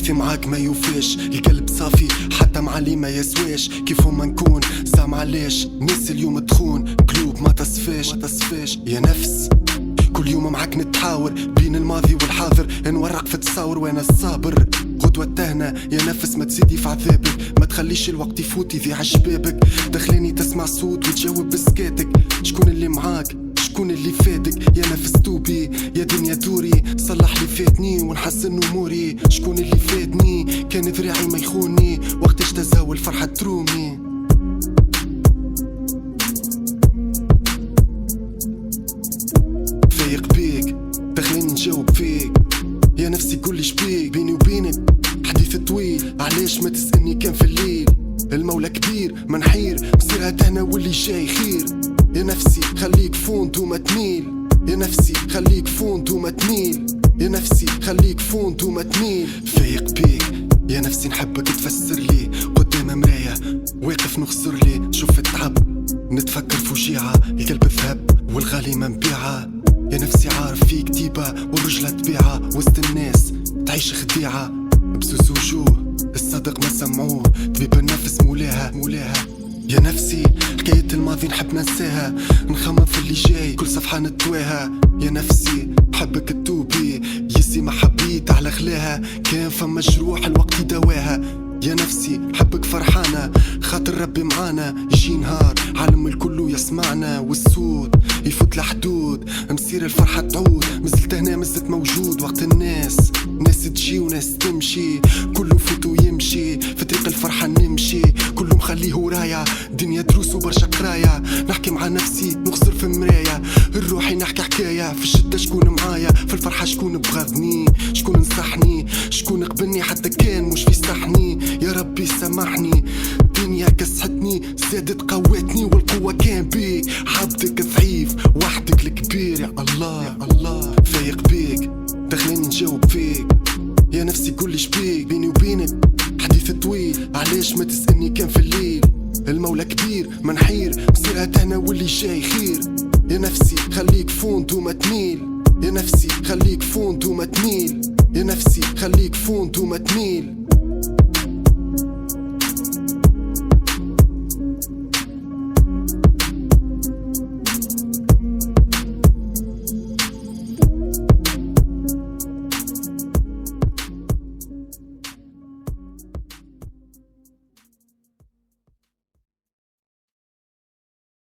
حديثي معاك ما يوفيش، القلب صافي حتى معلي ما يسواش. كيف ما نكون زعم علاش ناس اليوم تخون قلوب ما تصفيش يا نفس. كل يوم معاك نتحاور بين الماضي والحاضر، نورق في تصاور وانا الصابر. غدوة تهنى يا نفس ما تزيدي في عذابك، ما تخليش الوقت يفوت يذيع شبابك. دخلاني تسمع صوت وتجاوب بسكاتك، شكون اللي معاك شكون اللي فاتك؟ يا نفس توبي يا دنيا دوري، صلح اللي فاتني ونحسن اموري. شكون اللي فاتني كان ذراعي ما يخوني، وقتاش تزاول فرحة ترومي. فايق بيك دخلاني نجاوب فيك، يا نفسي قولي شبيك؟ بيني وبينك حديث طويل، علاش ما تسألني كان في الليل؟ المولى كبير منحير مصيرها تهنا واللي جاي خير. يا نفسي خليك فوند وما تميل، يا نفسي خليك فوند وما تميل، يا نفسي خليك فوند وما تميل. فايق بيك يا نفسي نحبك تفسر لي قدام مراية، واقف نخسر لي شوف التعب، نتفكر في وجيعة القلب ذهب والغالي ما نبيعها. يا نفسي عارف في كتيبة والرجلة تبيعها، وسط الناس تعيش خديعة بزوز وجوه، الصدق ما سمعوه طبيب النفس مولاها. يا نفسي حكاية الماضي نحب ننساها، نخمم في اللي جاي كل صفحة نتواها. يا نفسي حبك تتوبي يسي ما حبيت على خلاها، كان فما جروح الوقت يدواها. يا نفسي حبك فرحانة خاطر ربي معانا، يجي نهار عالم الكل يسمعنا والصوت يفوت لحدود، مصير الفرحة تعود. مازلت هنا مازلت موجود وقت الناس تجي وناس تمشي، كله فوت ويمشي في طريق الفرحة نمشي، كله مخليه ورايا دنيا دروس وبرشا قراية. نحكي مع نفسي نخسر في مراية، الروحي نحكي حكاية في الشدة شكون معايا، في الفرحة شكون بغضني، شكون نصحني، شكون قبلني حتى كان مش في صحني. يا ربي سامحني الدنيا كسحتني زادت قوتني، والقوة كان بيك عبدك ضعيف وحدك الكبير. يا الله فايق بيك دخلاني نجاوب فيك، يا نفسي قولي شبيك؟ بيني وبينك حديث طويل، علاش ما تسألني كان في الليل؟ المولى كبير منحير مصيرها تهنا واللي جاي خير. يا نفسي خليك فوند وما تميل، يا نفسي خليك فوند وما تميل، يا نفسي خليك فوند وما تميل.